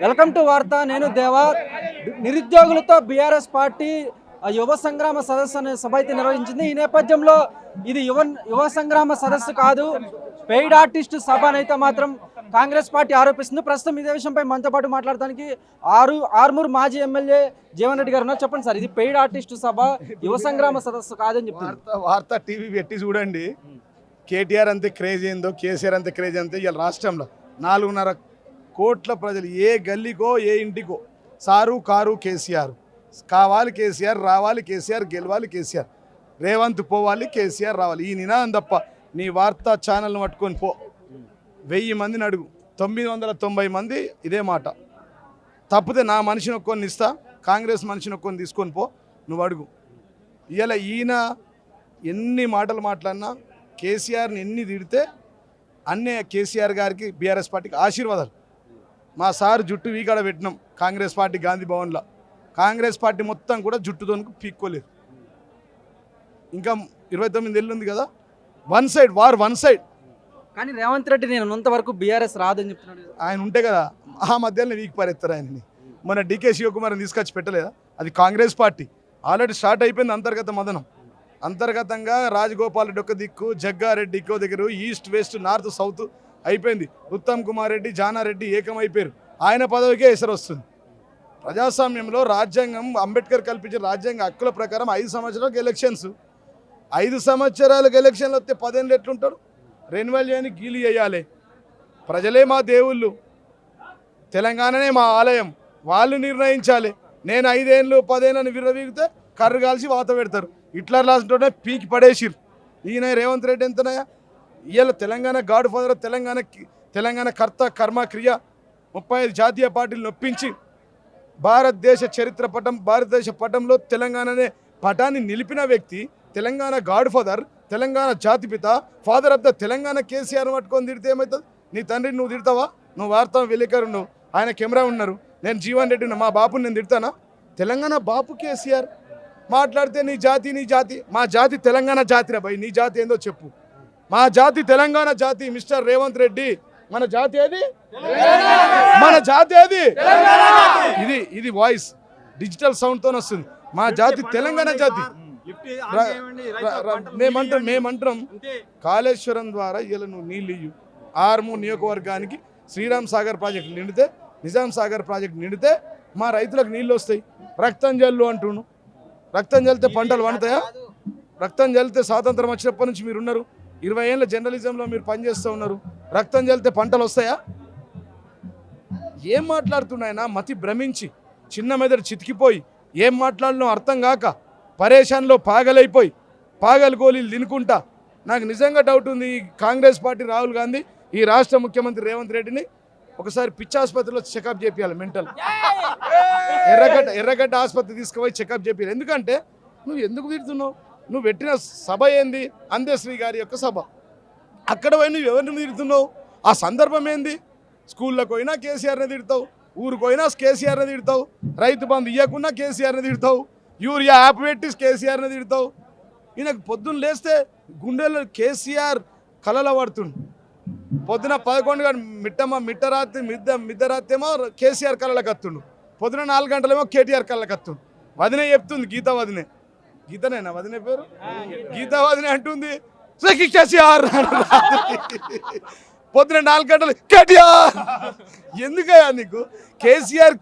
Welcome to వార్త. నేను దేవా. నిరుద్యోగులతో బీఆర్ఎస్ పార్టీ యువ సంగ్రామ సదస్సు అనే సభ అయితే నిర్వహించింది. ఈ నేపథ్యంలో ఇది యువ సంగ్రామ సదస్సు కాదు, పెయిడ్ ఆర్టిస్ట్ సభ అని అయితే మాత్రం కాంగ్రెస్ పార్టీ ఆరోపిస్తుంది. ప్రస్తుతం ఇదే విషయంపై మనతో పాటు మాట్లాడడానికి ఆర్మూర్ మాజీ ఎమ్మెల్యే జీవన్ రెడ్డి గారు ఉన్నారు. చెప్పండి సార్, ఇది పెయిడ్ ఆర్టిస్ట్ సభ, యువ సంగ్రామ సదస్సు కాదని చెప్తున్నారు. వార్త టీవీ పెట్టి చూడండి. కేటీఆర్ అంతే క్రేజ్ ఏందో, కేసీఆర్ అంతే క్రేజ్ అంతే. ఇలా రాష్ట్రంలో 4.5 కోట్ల ప్రజలు ఏ గల్లీకో ఏ ఇంటికో సారు కారు కేసీఆర్. కావాలి కేసీఆర్, రావాలి కేసీఆర్, గెలవాలి కేసీఆర్, రేవంత్ పోవాలి కేసీఆర్ రావాలి. ఈ నినాదం తప్ప నీ వార్తా ఛానల్ని పట్టుకొని పో. 1000 మందిని అడుగు, 990 మంది ఇదే మాట. తప్పితే నా మనిషిని ఒక్కొని ఇస్తా, కాంగ్రెస్ మనిషిని ఒక్కొని తీసుకొని పో, నువ్వు అడుగు. ఇలా ఈయన ఎన్ని మాటలు మాట్లాడినా, కేసీఆర్ని ఎన్ని తిడితే అన్నే కేసీఆర్ గారికి బీఆర్ఎస్ పార్టీకి ఆశీర్వాదాలు. మా సార్ జుట్టు వీకాడ పెట్టినాం కాంగ్రెస్ పార్టీ గాంధీ భవన్లో. కాంగ్రెస్ పార్టీ మొత్తం కూడా జుట్టుతో పీక్కోలేదు. ఇంకా 29 ఏళ్ళు ఉంది కదా, వన్ సైడ్. కానీ రేవంత్ రెడ్డి నేను ఉన్నంతవరకు బీఆర్ఎస్ రాదని చెప్తున్నాడు. ఆయన ఉంటే కదా ఆ మధ్యలో వీక్ పారేస్తారు ఆయనని. మన డీకే శివకుమార్ని తీసుకొచ్చి పెట్టలేదా? అది కాంగ్రెస్ పార్టీ ఆల్రెడీ స్టార్ట్ అయిపోయింది. అంతర్గత మదనం అంతర్గతంగా రాజగోపాల్ రెడ్డి ఒక దిక్కు, జగ్గారెడ్డి ఇంకో దగ్గర, ఈస్ట్ వెస్ట్ నార్త్ సౌత్ అయిపోయింది. ఉత్తమ్ కుమార్ రెడ్డి, జానారెడ్డి ఏకమైపోయారు. ఆయన పదవికే ఎసరు వస్తుంది. ప్రజాస్వామ్యంలో రాజ్యాంగం, అంబేద్కర్ కల్పించిన రాజ్యాంగ హక్కుల ప్రకారం 5 సంవత్సరాలకు ఎలక్షన్స్. 5 సంవత్సరాలకు ఎలక్షన్లు వస్తే 10 ఏళ్ళు ఎట్లుంటాడు? రెన్యువల్ చేయని గీలు వేయాలి. ప్రజలే మా దేవుళ్ళు, తెలంగాణనే మా ఆలయం, వాళ్ళు నిర్ణయించాలి. నేను 5 ఏళ్ళు 10 ఏళ్ళని విర్రవీగితే కర్రు కాల్చి వాత పెడతారు. ఇట్లా లాంటి పీకి పడేసిరు. ఈయన రేవంత్ రెడ్డి ఎంతనయా? ఇవాళ తెలంగాణ గాడ్ ఫాదర్, తెలంగాణ కర్త కర్మ క్రియ, 35 జాతీయ పార్టీలు నొప్పించి భారతదేశ చరిత్ర పటం, భారతదేశ పటంలో తెలంగాణనే పటాన్ని నిలిపిన వ్యక్తి, తెలంగాణ గాడ్ ఫాదర్, తెలంగాణ జాతిపిత, father of the Telangana KCR పట్టుకొని తిడితే ఏమవుతుంది? నీ తండ్రిని నువ్వు తిడతావా? నువ్వు వార్తా విలేకరు, నువ్వు ఆయన కెమెరా ఉన్నారు, నేను జీవన్ రెడ్డి, మా బాపుని నేను తిడతానా? తెలంగాణ బాపు కేసీఆర్ మాట్లాడితే నీ జాతి. మా జాతి తెలంగాణ జాతిరా భయ్. నీ జాతి ఏందో చెప్పు. మా జాతి తెలంగాణ జాతి. మిస్టర్ రేవంత్ రెడ్డి, మన జాతి ఏది? మన జాతి ఏది? ఇది వాయిస్ డిజిటల్ సౌండ్తో వస్తుంది. మా జాతి తెలంగాణ జాతి. మేమంటాం కాళేశ్వరం ద్వారా ఇలా నువ్వు నీళ్ళు ఇయ్యు. ఆర్మూర్ నియోజకవర్గానికి శ్రీరామ్ సాగర్ ప్రాజెక్టు నిండితే, నిజాం సాగర్ ప్రాజెక్టు నిండితే మా రైతులకు నీళ్ళు వస్తాయి. రక్తం జల్లు అంటున్నాను. రక్తం జల్లితే పంటలు పండుతాయా? రక్తం జల్లితే స్వాతంత్రం వచ్చినప్పటి నుంచి మీరు ఉన్నారు. 20 ఏళ్ళ జర్నలిజంలో మీరు పనిచేస్తూ ఉన్నారు. రక్తం జల్లితే పంటలు వస్తాయా? ఏం మాట్లాడుతున్నాయన? మతి భ్రమించి, చిన్న మెదడు చితికిపోయి, ఏం మాట్లాడనో అర్థం కాక, పరేషాన్లో పాగలైపోయి, పాగలు గోళీలు తినుకుంటా. నాకు నిజంగా డౌట్ ఉంది, ఈ కాంగ్రెస్ పార్టీ రాహుల్ గాంధీ ఈ రాష్ట్ర ముఖ్యమంత్రి రేవంత్ రెడ్డిని ఒకసారి పిచ్చాసుపత్రిలో చెకప్ చేపియాలి. మెంటల్ ఎర్రగడ్డ ఆసుపత్రి తీసుకుపోయి చెకప్ చేపియాలి. ఎందుకంటే నువ్వు ఎందుకు తిడుతున్నావు? నువ్వు పెట్టిన సభ ఏంది? అందశ్రీ గారి యొక్క సభ. అక్కడ పోయి నువ్వు ఎవరిని తిడుతున్నావు? ఆ సందర్భం ఏంది? స్కూళ్ళకు పోయినా కేసీఆర్ని తిడతావు, ఊరికి పోయినా కేసీఆర్ని తిడతావు, రైతు బంధు ఇవ్వకున్నా కేసీఆర్ని తిడతావు, యూరియా యాప్ పెట్టి కేసీఆర్ని తిడతావు. ఈయనకు పొద్దున్న లేస్తే గుండెల్లో కేసీఆర్ కలల పడుతుండు. పొద్దున 11 గంటల మిద్దరాత్రి ఏమో కేసీఆర్ కళ్ళకి వస్తుండు. పొద్దున 4 గంటలేమో కేటీఆర్ కళ్ళకి వస్తుండు. వదినే చెప్తుంది, గీతనేనా వదినే పేరు? గీతా వదినే అంటుంది కేసీఆర్. పొద్దున 4 గంటలు కేటీఆర్. ఎందుకయ్యా నీకు?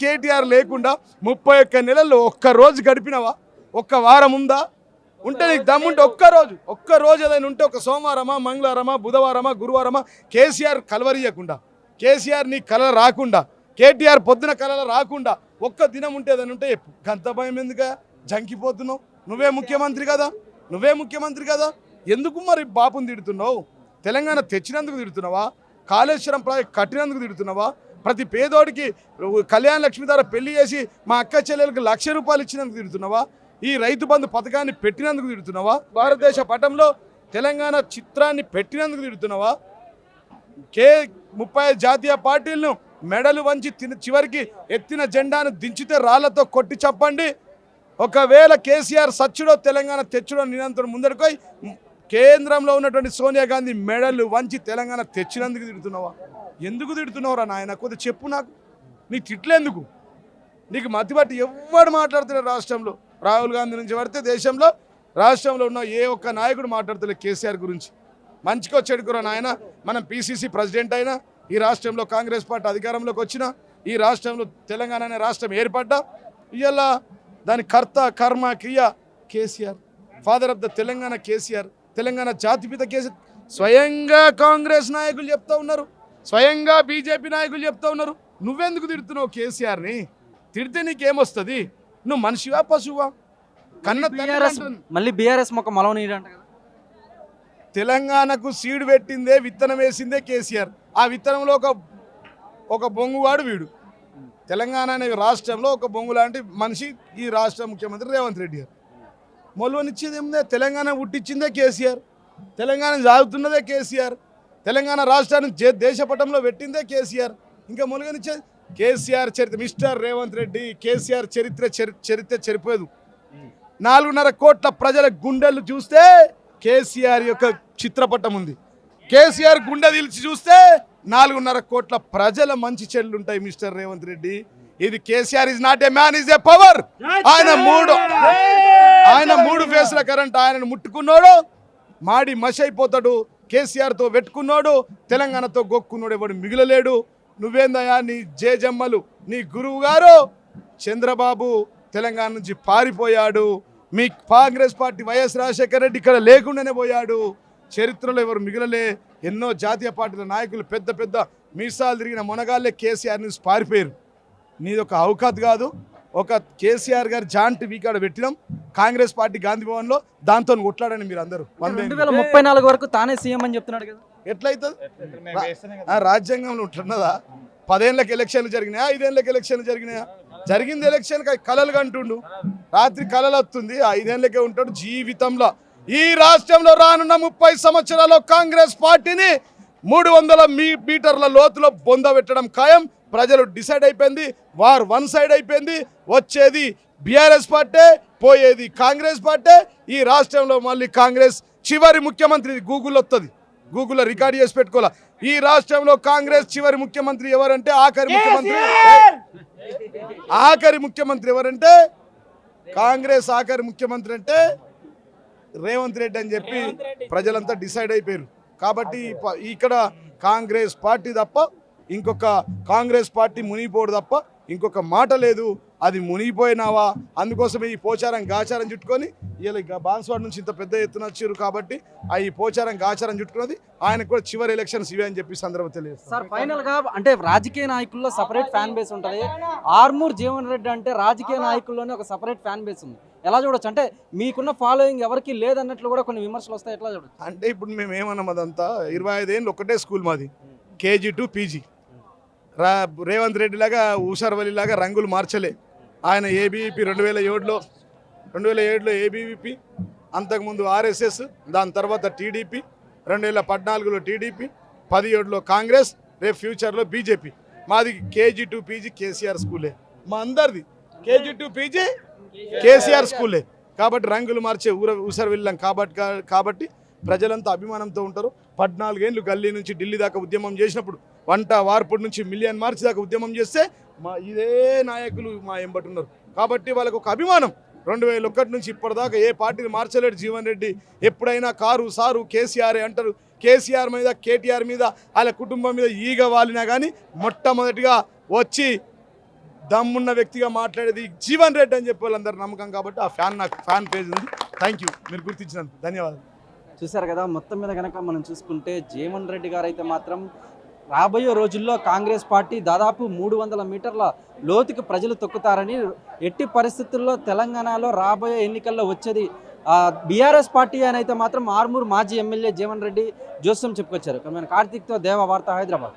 కేటీఆర్ లేకుండా 31 నెలల్లో ఒక్క రోజు గడిపినవా? ఒక్క వారం ఉందా? ఉంటే నీకు దమ్ముంటే ఒక్క రోజు ఏదైనా ఉంటే, ఒక సోమవారమా, మంగళవారమా, బుధవారమా, గురువారమా కేసీఆర్ కలవరియకుండా, కేసీఆర్ నీ కలలు రాకుండా, కేటీఆర్ పొద్దున కలలు రాకుండా ఒక్క దినం ఉంటే ఏదైనా ఉంటే గంత భయం ఎందుకు? జంకిపోతున్నావు. నువ్వే ముఖ్యమంత్రి కదా. ఎందుకు మరి బాపుని తిడుతున్నావు? తెలంగాణ తెచ్చినందుకు తిడుతున్నావా? కాళేశ్వరం ప్రాజెక్ట్ కట్టినందుకు తిడుతున్నావా? ప్రతి పేదోడికి కళ్యాణ లక్ష్మి ద్వారా పెళ్లి చేసి మా అక్క చెల్లెలకు ₹1,00,000 ఇచ్చినందుకు తిడుతున్నావా? ఈ రైతు బంధు పథకాన్ని పెట్టినందుకు తిడుతున్నావా? భారతదేశ పటంలో తెలంగాణ చిత్రాన్ని పెట్టినందుకు తిడుతున్నావా? 35 జాతీయ పార్టీలను మెడలు వంచి చివరికి ఎత్తిన జెండాను దించితే రాళ్లతో కొట్టి చెప్పండి. ఒకవేళ కేసీఆర్ సచ్చుడో తెలంగాణ తెచ్చుడో నిరంతరం ముందడుకోయి కేంద్రంలో ఉన్నటువంటి సోనియా గాంధీ మెడలు వంచి తెలంగాణ తెచ్చినందుకు తిడుతున్నావా? ఎందుకు తిడుతున్నావురా నాయన? కొద్దిగా చెప్పు నాకు. నీ తిట్లేందుకు? నీకు మతిబట్టి ఎవ్వడు మాట్లాడుతున్నాడు రాష్ట్రంలో? రాహుల్ గాంధీ నుంచి పడితే దేశంలో రాష్ట్రంలో ఉన్న ఏ ఒక్క నాయకుడు మాట్లాడతలేదు కేసీఆర్ గురించి. మంచికో చెడుకురా నాయన, మనం పిసిసి ప్రెసిడెంట్ అయినా, ఈ రాష్ట్రంలో కాంగ్రెస్ పార్టీ అధికారంలోకి వచ్చినా, ఈ రాష్ట్రంలో తెలంగాణ అనే రాష్ట్రం ఏర్పడ్డా, ఇవాళ దాని కర్త కర్మ క్రియ KCR, father of the Telangana KCR, Telangana జాతిపిత కేసీఆర్. స్వయంగా కాంగ్రెస్ నాయకులు చెప్తా ఉన్నారు, స్వయంగా బీజేపీ నాయకులు చెప్తా ఉన్నారు. నువ్వెందుకు తిడుతున్నావు కేసీఆర్ని? తిడితే నీకేమొస్తుంది? నువ్వు మనిషివా పశువా? మళ్ళీ బీఆర్ఎస్ మొక్క మలవనీయంట కదా. తెలంగాణకు సీడ్ పెట్టిందే, విత్తనం వేసిందే కేసీఆర్. ఆ విత్తనంలో ఒక బొంగువాడు వీడు. తెలంగాణ అనే రాష్ట్రంలో ఒక బొంగు లాంటి మనిషి ఈ రాష్ట్ర ముఖ్యమంత్రి రేవంత్ రెడ్డి గారు. మొలవనిచ్చేది ఏముందే? తెలంగాణ పుట్టించిందే కేసీఆర్, తెలంగాణ సాగుతున్నదే కేసీఆర్, తెలంగాణ రాష్ట్రాన్ని దేశపటంలో పెట్టిందే కేసీఆర్. ఇంకా మొలగనిచ్చేది కేసీఆర్ చరిత్ర. మిస్టర్ రేవంత్ రెడ్డి, కేసీఆర్ చరిత్ర చెరిపోదు. 4.5 కోట్ల ప్రజల గుండెలు చూస్తే కేసీఆర్ యొక్క చిత్రపటం ఉంది. కేసీఆర్ గుండె దిల్చి చూస్తే 4.5 కోట్ల ప్రజల మంచి చెడులు ఉంటాయి మిస్టర్ రేవంత్ రెడ్డి. ఇది KCR is not a man, is a power. ఆయన మూడు ఫేస్ల కరెంట్. ఆయనను ముట్టుకున్నాడు మాడి మషి అయిపోతాడు. కేసీఆర్తో పెట్టుకున్నాడు, తెలంగాణతో గొక్కున్నాడు, ఎవడు మిగిలలేడు. నువ్వేందయ్యా నీ జేజమ్మలు? నీ గురువు గారు చంద్రబాబు తెలంగాణ నుంచి పారిపోయాడు. మీ కాంగ్రెస్ పార్టీ వైఎస్ రాజశేఖర రెడ్డి ఇక్కడ లేకుండానే పోయాడు. చరిత్రలో ఎవరు మిగిలలే. ఎన్నో జాతీయ పార్టీల నాయకులు పెద్ద పెద్ద మీసాలు తిరిగిన మొనగాళ్ళే కేసీఆర్ నుంచి పారిపోయారు. నీది ఒక అవకాశం కాదు. ఒక కేసీఆర్ గారు జాయింట్ వీకాడ పెట్టినాం కాంగ్రెస్ పార్టీ గాంధీ భవన్లో, దాంతో కొట్లాడండి మీరు అందరూ. 2034 వరకు తానే సీఎం అని చెప్తున్నాడు కదా. ఎట్లయితుంది? రాజ్యాంగంలో ఉంటున్నదా? 10 ఏళ్ళకి ఎలక్షన్లు జరిగినాయా? 5 ఏళ్ళకి ఎలక్షన్లు జరిగినాయా? జరిగింది ఎలక్షన్ కలలు కంటుండు, రాత్రి కలలు వస్తుంది. 5 ఏళ్ళకే ఉంటాడు జీవితంలో. ఈ రాష్ట్రంలో రానున్న 30 సంవత్సరాల్లో కాంగ్రెస్ పార్టీని 300 మీటర్ల లోతులో బొంద పెట్టడం ఖాయం. ప్రజలు డిసైడ్ అయిపోయింది. వార్ వన్ సైడ్ అయిపోయింది. వచ్చేది బీఆర్ఎస్ పార్టీ, పోయేది కాంగ్రెస్ పార్టీ. ఈ రాష్ట్రంలో మళ్ళీ కాంగ్రెస్ చివరి ముఖ్యమంత్రి గూగుల్ వస్తుంది, గూగుల్లో రికార్డ్ చేసి పెట్టుకోవాలి. ఈ రాష్ట్రంలో కాంగ్రెస్ చివరి ముఖ్యమంత్రి ఎవరంటే ఆఖరి ముఖ్యమంత్రి ఎవరంటే కాంగ్రెస్ ఆఖరి ముఖ్యమంత్రి అంటే రేవంత్ రెడ్డి అని చెప్పి ప్రజలంతా డిసైడ్ అయిపోయారు. కాబట్టి ఇక్కడ కాంగ్రెస్ పార్టీ తప్ప ఇంకొక కాంగ్రెస్ పార్టీ మునిగిపోడు తప్ప ఇంకొక మాట లేదు. అది మునిగిపోయినావా? అందుకోసమే ఈ పోచారం గాచారం చుట్టుకొని ఇలా బాన్స్వాడ నుంచి ఇంత పెద్ద ఎత్తున వచ్చారు. కాబట్టి ఈ పోచారం గాచారం చుట్టుకున్నది ఆయనకు కూడా చివరి ఎలక్షన్స్ ఇవే అని చెప్పి సందర్భం తెలియదు. సార్ ఫైనల్ గా అంటే రాజకీయ నాయకుల్లో సపరేట్ ఫ్యాన్ బేస్ ఉంటుంది. ఆర్మూర్ జీవన్ రెడ్డి అంటే రాజకీయ నాయకుల్లోనే ఒక సపరేట్ ఫ్యాన్ బేస్ ఉంది. ఎలా చూడొచ్చు? అంటే మీకున్న ఫాలోయింగ్ ఎవరికి లేదన్నట్లు కూడా కొన్ని విమర్శలు వస్తాయి. ఎట్లా చూడొచ్చు? అంటే ఇప్పుడు మేము ఏమన్నాం, అదంతా 25 ఏళ్ళు ఒకటే స్కూల్ మాది, KG to PG. Revanth Reddy లాగా ఊషర్వలి లాగా రంగులు మార్చలే. ఆయన ఏబీవీపీ 2007లో ఏబీవీపీ, అంతకుముందు ఆర్ఎస్ఎస్, దాని తర్వాత టీడీపీ, 2014లో టీడీపీ, 17లో కాంగ్రెస్, రేపు ఫ్యూచర్లో బీజేపీ. మాది కేజీ టు పీజీ కేసీఆర్ స్కూలే. మా అందరిది కేజీ టు పీజీ కేసీఆర్ స్కూలే. కాబట్టి రంగులు మార్చే ఊసర వెళ్ళాం. కాబట్టి ప్రజలంతా అభిమానంతో ఉంటారు. 14 ఏళ్ళు గల్లీ నుంచి ఢిల్లీ దాకా ఉద్యమం చేసినప్పుడు, వంట వార్పుడు నుంచి మిలియన్ మార్చ్ దాకా ఉద్యమం చేస్తే ఇదే నాయకులు మా ఎంబటి ఉన్నారు. కాబట్టి వాళ్ళకు ఒక అభిమానం. 2001 నుంచి ఇప్పటిదాకా ఏ పార్టీని మార్చలేడు జీవన్ రెడ్డి. ఎప్పుడైనా కారు సారు కేసీఆర్ అంటారు. కేసీఆర్ మీద, కేటీఆర్ మీద, వాళ్ళ కుటుంబం మీద ఈగ వాలినా కానీ మొట్టమొదటిగా వచ్చి దమ్మున్న వ్యక్తిగా మాట్లాడేది జీవన్ రెడ్డి అని చెప్పి వాళ్ళందరూ నమ్మకం. కాబట్టి ఆ నాకు ఫ్యాన్ పేజ్ ఉంది. థ్యాంక్ యూ, మీరు గుర్తించినందుకు ధన్యవాదాలు. చూశారు కదా, మొత్తం మీద కనుక మనం చూసుకుంటే జీవన్ రెడ్డి గారు అయితే మాత్రం రాబోయే రోజుల్లో కాంగ్రెస్ పార్టీ దాదాపు 300 మీటర్ల లోతుకి ప్రజలు తొక్కుతారని, ఎట్టి పరిస్థితుల్లో తెలంగాణలో రాబోయే ఎన్నికల్లో వచ్చేది బీఆర్ఎస్ పార్టీ అని అయితే మాత్రం ఆర్మూర్ మాజీ ఎమ్మెల్యే జీవన్ రెడ్డి జోస్యం చెప్పుకొచ్చారు. కార్తీక్తో దేవ వార్త, హైదరాబాద్.